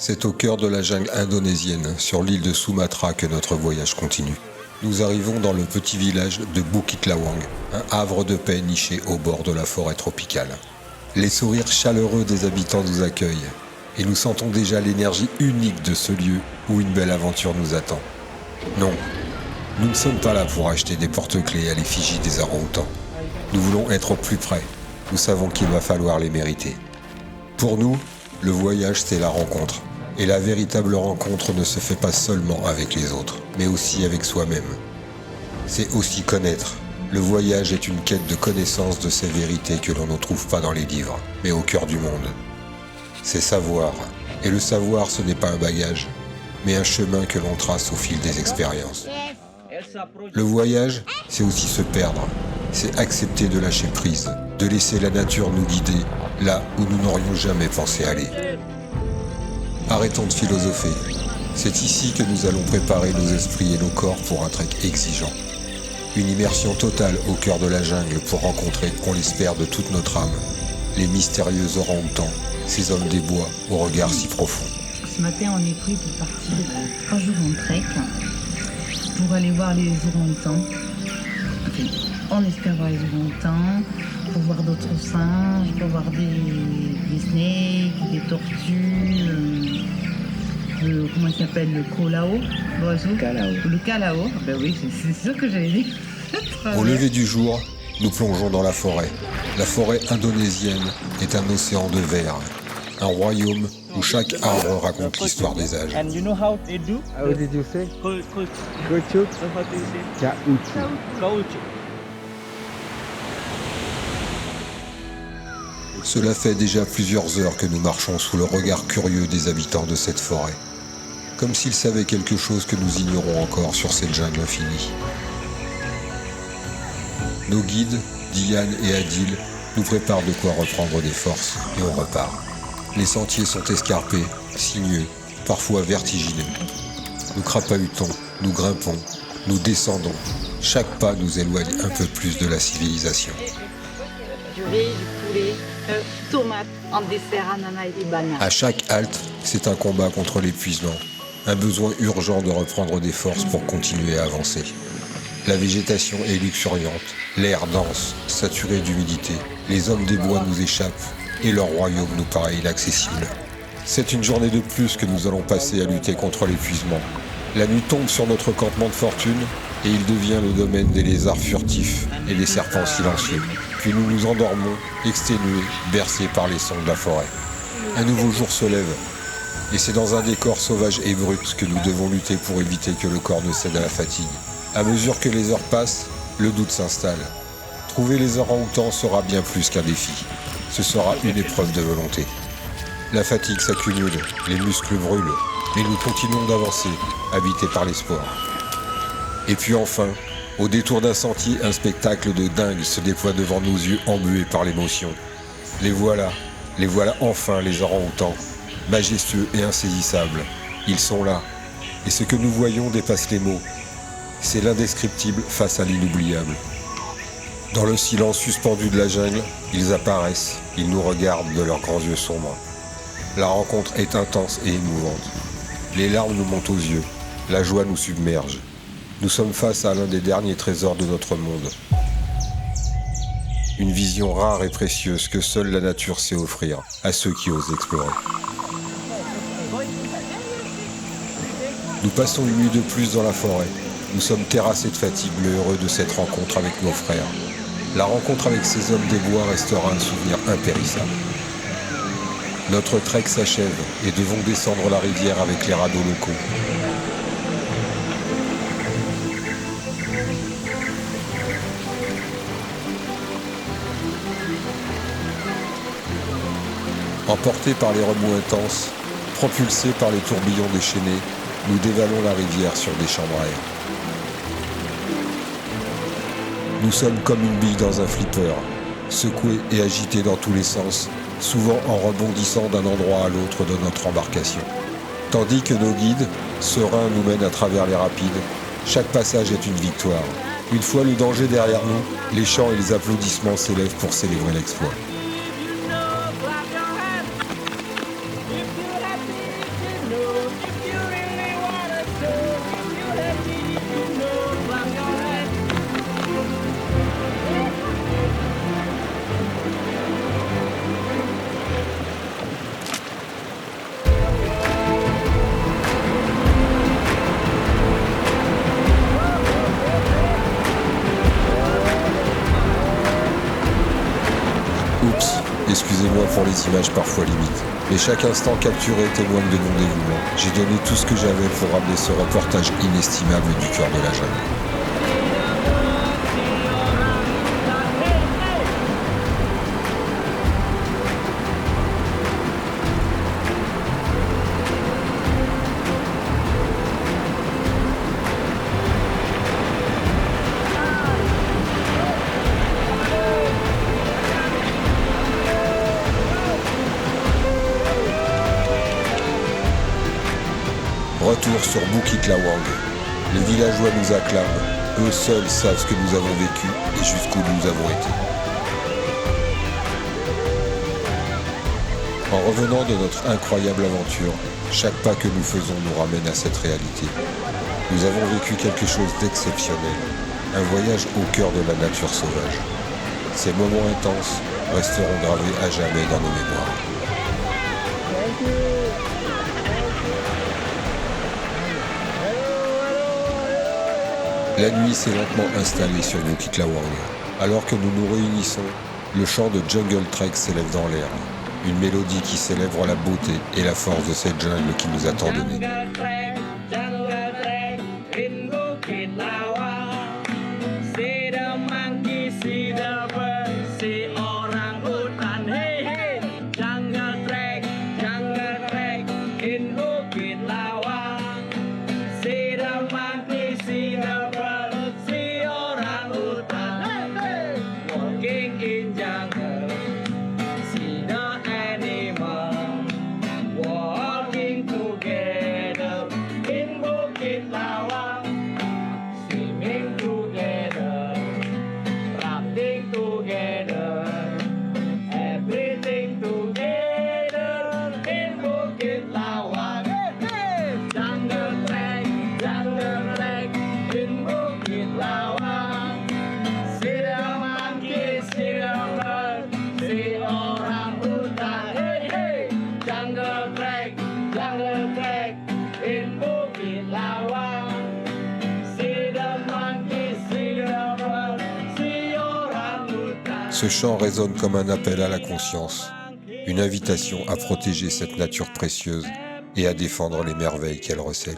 C'est au cœur de la jungle indonésienne, sur l'île de Sumatra, que notre voyage continue. Nous arrivons dans le petit village de Bukit Lawang, un havre de paix niché au bord de la forêt tropicale. Les sourires chaleureux des habitants nous accueillent, et nous sentons déjà l'énergie unique de ce lieu où une belle aventure nous attend. Non, nous ne sommes pas là pour acheter des porte-clés à l'effigie des orang-outans. Nous voulons être au plus près. Nous savons qu'il va falloir les mériter. Pour nous, le voyage, c'est la rencontre. Et la véritable rencontre ne se fait pas seulement avec les autres, mais aussi avec soi-même. C'est aussi connaître. Le voyage est une quête de connaissance de ces vérités que l'on ne trouve pas dans les livres, mais au cœur du monde. C'est savoir. Et le savoir, ce n'est pas un bagage, mais un chemin que l'on trace au fil des expériences. Le voyage, c'est aussi se perdre. C'est accepter de lâcher prise, de laisser la nature nous guider là où nous n'aurions jamais pensé aller. Arrêtons de philosopher. C'est ici que nous allons préparer nos esprits et nos corps pour un trek exigeant. Une immersion totale au cœur de la jungle pour rencontrer, on l'espère de toute notre âme, les mystérieux orang-outans, ces hommes des bois au regard si profond. Ce matin, on est pris pour partir 3 jours en trek pour aller voir les orang-outans. Enfin, on espère voir les orang-outans, pour voir d'autres singes, pour voir des snakes, des tortues, comment il s'appelle, le kolao, l'oiseau. Le kalao. Ben oui, c'est sûr que j'avais dit. Au lever du jour, nous plongeons dans la forêt. La forêt indonésienne est un océan de verre, un royaume où chaque arbre raconte l'histoire des âges. And you know how they do? How did you say? Caoutchouc? So how do you say? Caoutchouc. Caoutchouc. Cela fait déjà plusieurs heures que nous marchons sous le regard curieux des habitants de cette forêt, comme s'ils savaient quelque chose que nous ignorons encore sur cette jungle infinie. Nos guides, Diane et Adil, nous préparent de quoi reprendre des forces et on repart. Les sentiers sont escarpés, sinueux, parfois vertigineux. Nous crapahutons, nous grimpons, nous descendons. Chaque pas nous éloigne un peu plus de la civilisation. Du riz, du poulet, tomates, en dessert, ananas et des bananes. À chaque halte, c'est un combat contre l'épuisement, un besoin urgent de reprendre des forces pour continuer à avancer. La végétation est luxuriante, l'air dense, saturé d'humidité. Les hommes des bois nous échappent et leur royaume nous paraît inaccessible. C'est une journée de plus que nous allons passer à lutter contre l'épuisement. La nuit tombe sur notre campement de fortune et il devient le domaine des lézards furtifs et des serpents silencieux. Puis nous nous endormons, exténués, bercés par les sons de la forêt. Un nouveau jour se lève et c'est dans un décor sauvage et brut que nous devons lutter pour éviter que le corps ne cède à la fatigue. À mesure que les heures passent, le doute s'installe. Trouver les orang-outans sera bien plus qu'un défi. Ce sera une épreuve de volonté. La fatigue s'accumule, les muscles brûlent, mais nous continuons d'avancer, habités par l'espoir. Et puis enfin, au détour d'un sentier, un spectacle de dingue se déploie devant nos yeux embués par l'émotion. Les voilà enfin les orang-outans, majestueux et insaisissables. Ils sont là, et ce que nous voyons dépasse les mots. C'est l'indescriptible face à l'inoubliable. Dans le silence suspendu de la jungle, ils apparaissent, ils nous regardent de leurs grands yeux sombres. La rencontre est intense et émouvante. Les larmes nous montent aux yeux, la joie nous submerge. Nous sommes face à l'un des derniers trésors de notre monde. Une vision rare et précieuse que seule la nature sait offrir à ceux qui osent explorer. Nous passons une nuit de plus dans la forêt. Nous sommes terrassés de fatigue mais heureux de cette rencontre avec nos frères. La rencontre avec ces hommes des bois restera un souvenir impérissable. Notre trek s'achève et devons descendre la rivière avec les radeaux locaux. Emportés par les remous intenses, propulsés par les tourbillons déchaînés, nous dévalons la rivière sur des champs de rails. Nous sommes comme une bille dans un flipper, secoués et agités dans tous les sens, souvent en rebondissant d'un endroit à l'autre de notre embarcation. Tandis que nos guides, sereins, nous mènent à travers les rapides, chaque passage est une victoire. Une fois le danger derrière nous, les chants et les applaudissements s'élèvent pour célébrer l'exploit. pour les images parfois limites. Mais chaque instant capturé témoigne de mon dévouement. J'ai donné tout ce que j'avais pour ramener ce reportage inestimable du cœur de la jungle. Retour sur Bukit Lawang. Les villageois nous acclament. Eux seuls savent ce que nous avons vécu et jusqu'où nous avons été. En revenant de notre incroyable aventure, chaque pas que nous faisons nous ramène à cette réalité. Nous avons vécu quelque chose d'exceptionnel. Un voyage au cœur de la nature sauvage. Ces moments intenses resteront gravés à jamais dans nos mémoires. La nuit s'est lentement installée sur Bukit Lawang. Alors que nous nous réunissons, le chant de Jungle Trek s'élève dans l'air. Une mélodie qui célèbre la beauté et la force de cette jungle qui nous a tant donné. Ce chant résonne comme un appel à la conscience, une invitation à protéger cette nature précieuse et à défendre les merveilles qu'elle recèle.